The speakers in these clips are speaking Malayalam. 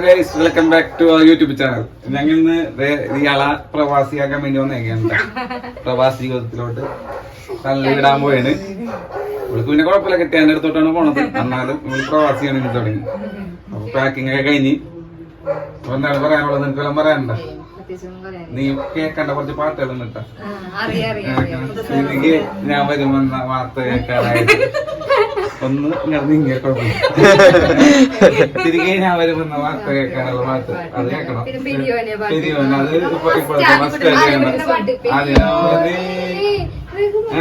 Guys, welcome back to our YouTube channel. ഞങ്ങൾ ഇന്ന് ഇയാളെ പ്രവാസിയാക്കാൻ വേണ്ടി വന്നേക്കാണ്. പ്രവാസി ജീവിതത്തിലോട്ട് തള്ളിയിടാൻ പോയാണ്. ഇവൾക്ക് പിന്നെ കുഴപ്പമില്ല, കെട്ടിയാൻ്റെ അടുത്തോട്ടാണ് പോണത്. എന്നാലും ഇവള് പ്രവാസിയാണ് ഇന്ന് തുടങ്ങി. അപ്പൊ പാക്കിംഗ് ഒക്കെ കഴിഞ്ഞ് അപ്പൊ എന്താണ് പറയാനുള്ളത്? നിനക്ക് എല്ലാം പറയാനുണ്ടോ? നീ കേൾക്കണ്ട കുറച്ച് പാട്ടുകളൊന്നും ഇട്ടാ എനിക്ക് ഞാൻ വരുമെന്ന വാർത്ത കേൾക്കാനായിട്ട് ഒന്ന് ഇങ്ങനെ കുഴപ്പമില്ല. തിരികെ ഞാൻ വരുമെന്ന വാർത്ത കേൾക്കാനുള്ള പാട്ട് അത് കേൾക്കണം. പിരിയോൻ അത് ഇപ്പോഴത്തെ മസ്റ്റ്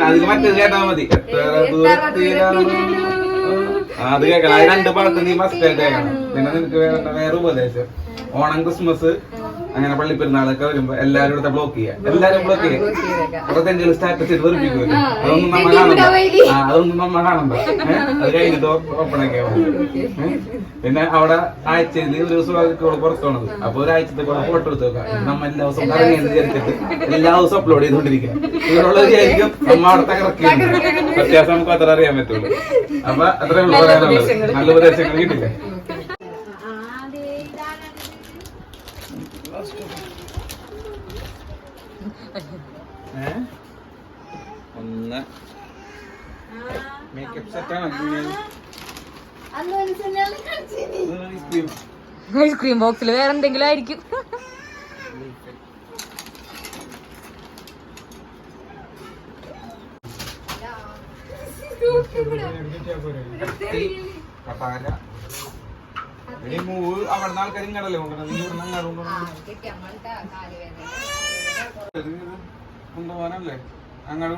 അതിന് മറ്റേത് കേട്ടാ മതി. എത്ര ദൂരത്തിലാണ് അത് കേൾക്കണം. അത് രണ്ട് പാട്ട് നീ മസ്റ്റ് ആയിട്ട് കേൾക്കണം. പിന്നെ നിനക്ക് വേറെ ഉപദേശം, ഓണം ക്രിസ്മസ് അങ്ങനെ പള്ളിപ്പെരുന്നാളൊക്കെ വരുമ്പോ എല്ലാരും ഇവിടെ ബ്ലോക്ക് ചെയ്യാം. എല്ലാരും ബ്ലോക്ക് ചെയ്യാം. പുറത്തെങ്കിലും സ്റ്റാറ്റസ് ഇട്ട് വെറുപ്പിക്കൂല. അതൊന്നും നമ്മ കാണണ്ട. അതൊന്നും നമ്മ കാണണ്ട. അത് കഴിഞ്ഞിട്ട് ഓപ്പൺ ഒക്കെ പിന്നെ അവിടെ ആഴ്ചയിൽ ഒരു ദിവസം പുറത്തു പോണത്. അപ്പൊ ഒരാഴ്ചത്തെ കൂടെ ഫോട്ടോ എടുത്ത് വെക്കാം. നമ്മ എല്ലാ ദിവസവും കറങ്ങിയെന്ന് വിചാരിച്ചിട്ട് എല്ലാ ദിവസവും അപ്ലോഡ് ചെയ്തുകൊണ്ടിരിക്കുക. ഇതിനുള്ളത് വിചാരിക്കും നമ്മ അവിടെ തകർക്കുന്നു. വ്യത്യാസം നമുക്ക് അത്ര അറിയാൻ പറ്റുള്ളൂ. അപ്പൊ അത്രയും പറയാനുള്ളത്. നല്ല ഉപദേശങ്ങൾ കിട്ടില്ലേ? ഒന്ന് മേക്കപ്പ് സെറ്റാണ്. ഐസ്ക്രീം ബോക്സിൽ വേറെ എന്തെങ്കിലും ആയിരിക്കും. അവിടുന്ന് ആൾക്കാർ ഇങ്ങടല്ലേ കൊണ്ടുപോകാനല്ലേ? അങ്ങോട്ട് കൊണ്ടുപോകാനല്ലേ?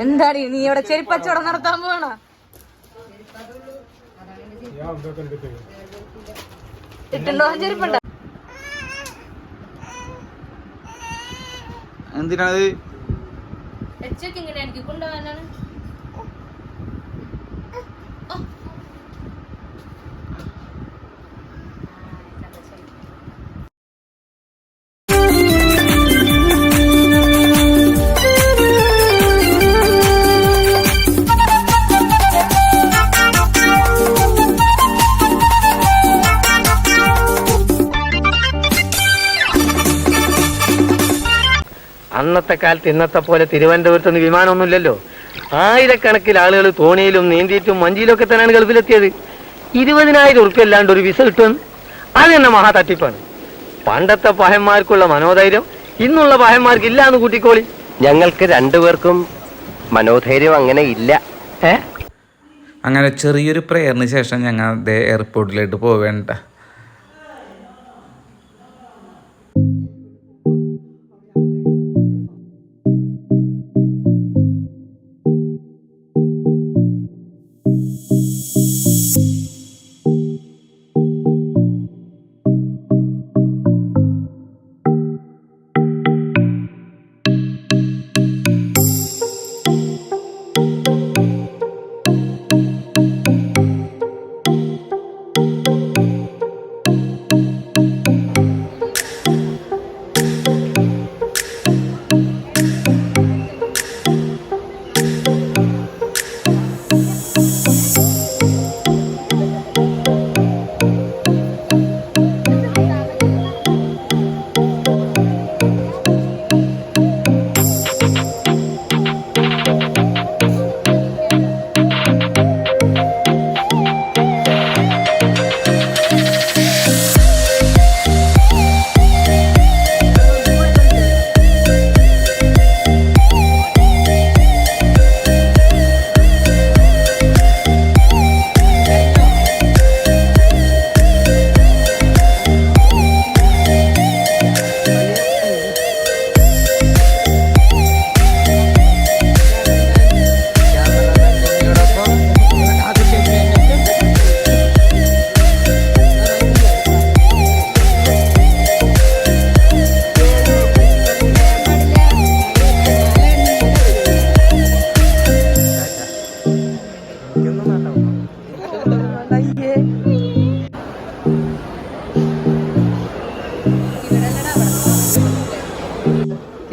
എന്താണ് നീ ഇവിടെ ചെരുപ്പച്ചവടം നടത്താൻ പോണ? ഇട്ടുണ്ടോ ചെരുപ്പുണ്ടോ? എന്തിനാണ് ഇങ്ങനെ എനിക്ക് കൊണ്ടുപോകാനാണ്. അന്നത്തെ കാലത്ത് ഇന്നത്തെ പോലെ തിരുവനന്തപുരത്തൊന്നും വിമാനമൊന്നുമില്ലല്ലോ. ആയിരക്കണക്കിന് ആളുകൾ തോണിയിലും നീന്തിയിട്ടും മഞ്ചിയിലും ഒക്കെ തന്നെയാണ് ഗൾഫിലെത്തിയത്. 20,000 ഉറുപ്പ്യ അല്ലാണ്ട് ഒരു വിസ കിട്ടുമെന്ന് അത് തന്നെ മഹാ തട്ടിപ്പാണ്. പണ്ടത്തെ പഹന്മാർക്കുള്ള മനോധൈര്യം ഇന്നുള്ള പഹന്മാർക്ക് ഇല്ല എന്ന് കൂട്ടിക്കോളി. ഞങ്ങൾക്ക് രണ്ടുപേർക്കും മനോധൈര്യം അങ്ങനെ ഇല്ല. അങ്ങനെ ചെറിയൊരു പ്രേയറിന് ശേഷം ഞങ്ങൾ എയർപോർട്ടിലോട്ട് പോവേണ്ട.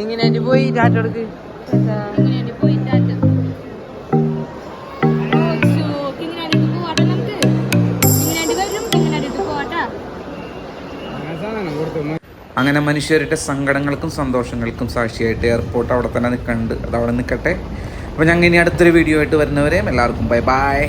ഇങ്ങനെ പോയി ടാറ്റെടുക്ക് അങ്ങനെ മനുഷ്യരുടെ സങ്കടങ്ങൾക്കും സന്തോഷങ്ങൾക്കും സാക്ഷിയായിട്ട് എയർപോർട്ട് അവിടെ തന്നെ നിൽക്കുന്നുണ്ട്. അത് അവിടെ നിൽക്കട്ടെ. അപ്പോൾ ഞങ്ങൾ ഇനി അടുത്തൊരു വീഡിയോ ആയിട്ട് വരുന്നവരെയും എല്ലാവർക്കും ബൈ ബൈ.